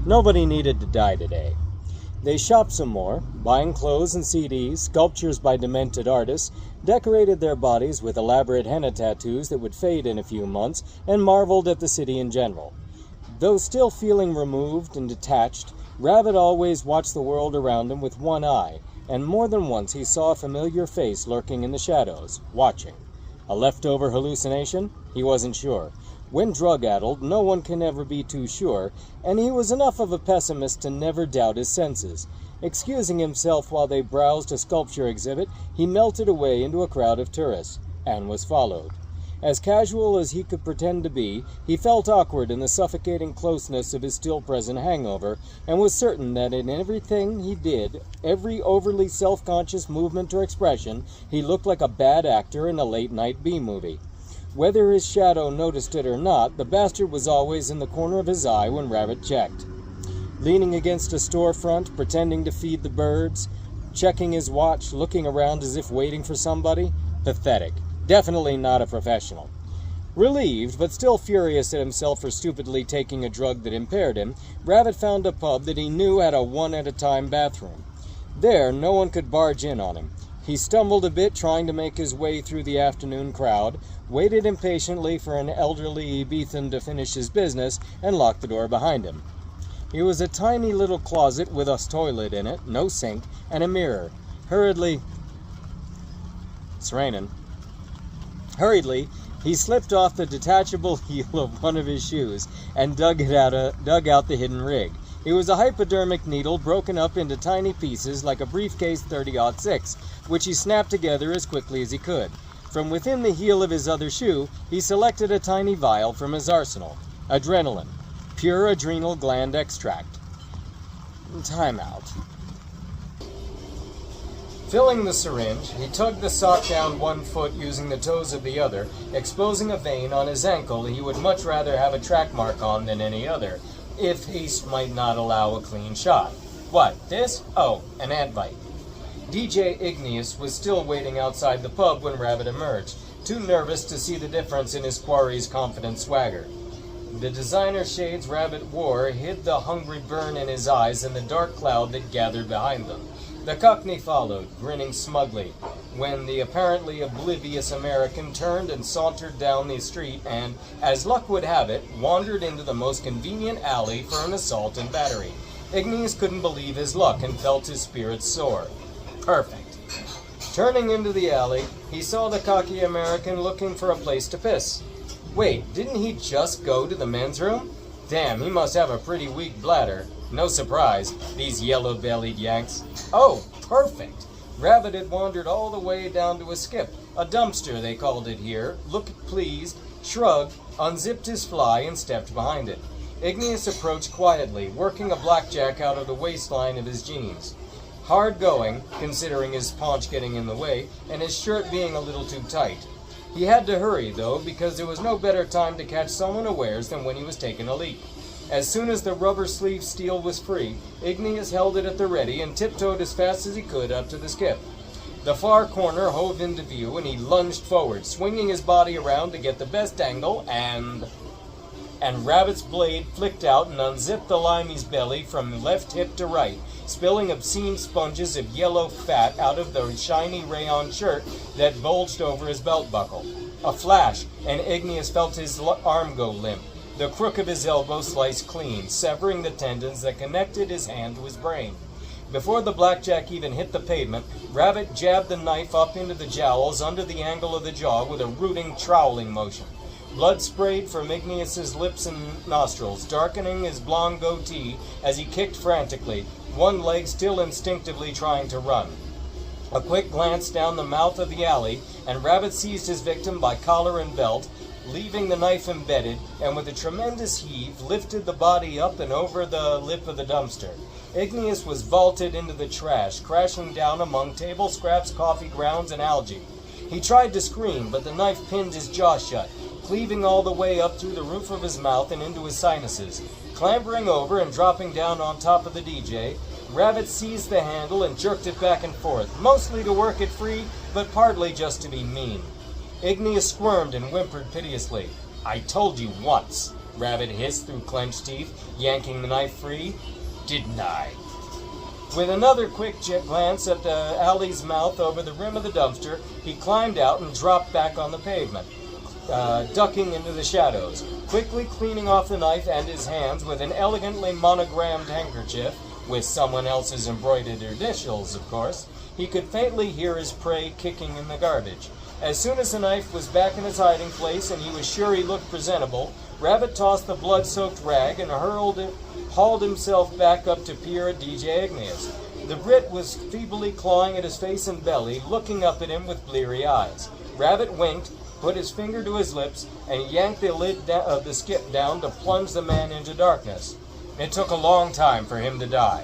Nobody needed to die today. They shopped some more, buying clothes and CDs, sculptures by demented artists, decorated their bodies with elaborate henna tattoos that would fade in a few months, and marveled at the city in general. Though still feeling removed and detached, Rabbit always watched the world around him with one eye, and more than once he saw a familiar face lurking in the shadows, watching. A leftover hallucination? He wasn't sure. When drug-addled, no one can ever be too sure, and he was enough of a pessimist to never doubt his senses. Excusing himself while they browsed a sculpture exhibit, he melted away into a crowd of tourists, and was followed. As casual as he could pretend to be, he felt awkward in the suffocating closeness of his still-present hangover, and was certain that in everything he did, every overly self-conscious movement or expression, he looked like a bad actor in a late-night B-movie. Whether his shadow noticed it or not, the bastard was always in the corner of his eye when Rabbit checked. Leaning against a storefront, pretending to feed the birds, checking his watch, looking around as if waiting for somebody. Pathetic. Definitely not a professional. Relieved, but still furious at himself for stupidly taking a drug that impaired him, Rabbit found a pub that he knew had a one-at-a-time bathroom. There, no one could barge in on him. He stumbled a bit trying to make his way through the afternoon crowd, waited impatiently for an elderly Ibizan to finish his business, and locked the door behind him. It was a tiny little closet with a toilet in it, no sink, and a mirror. It's raining. Hurriedly, he slipped off the detachable heel of one of his shoes and dug out the hidden rig. It was a hypodermic needle broken up into tiny pieces like a briefcase 30-06, which he snapped together as quickly as he could. From within the heel of his other shoe, he selected a tiny vial from his arsenal. Adrenaline. Pure adrenal gland extract. Time out. Filling the syringe, he tugged the sock down one foot using the toes of the other, exposing a vein on his ankle he would much rather have a track mark on than any other, if haste might not allow a clean shot. What, this? Oh, an ant bite. DJ Igneous was still waiting outside the pub when Rabbit emerged, too nervous to see the difference in his quarry's confident swagger. The designer shades Rabbit wore hid the hungry burn in his eyes and the dark cloud that gathered behind them. The Cockney followed, grinning smugly, when the apparently oblivious American turned and sauntered down the street and, as luck would have it, wandered into the most convenient alley for an assault and battery. Igneous couldn't believe his luck and felt his spirits soar. Perfect. Turning into the alley, he saw the cocky American looking for a place to piss. Wait, didn't he just go to the men's room? Damn, he must have a pretty weak bladder. No surprise, these yellow-bellied Yanks. Oh, perfect! Rabbit had wandered all the way down to a skip, a dumpster they called it here, looked pleased, shrugged, unzipped his fly, and stepped behind it. Igneous approached quietly, working a blackjack out of the waistline of his jeans. Hard going, considering his paunch getting in the way, and his shirt being a little too tight. He had to hurry, though, because there was no better time to catch someone unawares than when he was taking a leap. As soon as the rubber sleeve steel was free, Igneous held it at the ready and tiptoed as fast as he could up to the skip. The far corner hove into view and he lunged forward, swinging his body around to get the best angle, and Rabbit's blade flicked out and unzipped the limey's belly from left hip to right, spilling obscene sponges of yellow fat out of the shiny rayon shirt that bulged over his belt buckle. A flash, and Igneous felt his arm go limp. The crook of his elbow sliced clean, severing the tendons that connected his hand to his brain. Before the blackjack even hit the pavement, Rabbit jabbed the knife up into the jowls under the angle of the jaw with a rooting, troweling motion. Blood sprayed from Igneous's lips and nostrils, darkening his blond goatee as he kicked frantically, one leg still instinctively trying to run. A quick glance down the mouth of the alley, and Rabbit seized his victim by collar and belt, leaving the knife embedded, and with a tremendous heave lifted the body up and over the lip of the dumpster. Igneous was vaulted into the trash, crashing down among table scraps, coffee grounds, and algae. He tried to scream, but the knife pinned his jaw shut, cleaving all the way up through the roof of his mouth and into his sinuses. Clambering over and dropping down on top of the DJ, Rabbit seized the handle and jerked it back and forth, mostly to work it free, but partly just to be mean. Igneous squirmed and whimpered piteously. "I told you once." Rabbit hissed through clenched teeth, yanking the knife free. Didn't I? With another quick glance at the alley's mouth over the rim of the dumpster, he climbed out and dropped back on the pavement, ducking into the shadows, quickly cleaning off the knife and his hands with an elegantly monogrammed handkerchief, with someone else's embroidered initials, of course. He could faintly hear his prey kicking in the garbage. As soon as the knife was back in its hiding place and he was sure he looked presentable, Rabbit tossed the blood-soaked rag and hauled himself back up to peer at DJ Igneous. The Brit was feebly clawing at his face and belly, looking up at him with bleary eyes. Rabbit winked, put his finger to his lips, and yanked the lid of the skip down to plunge the man into darkness. It took a long time for him to die.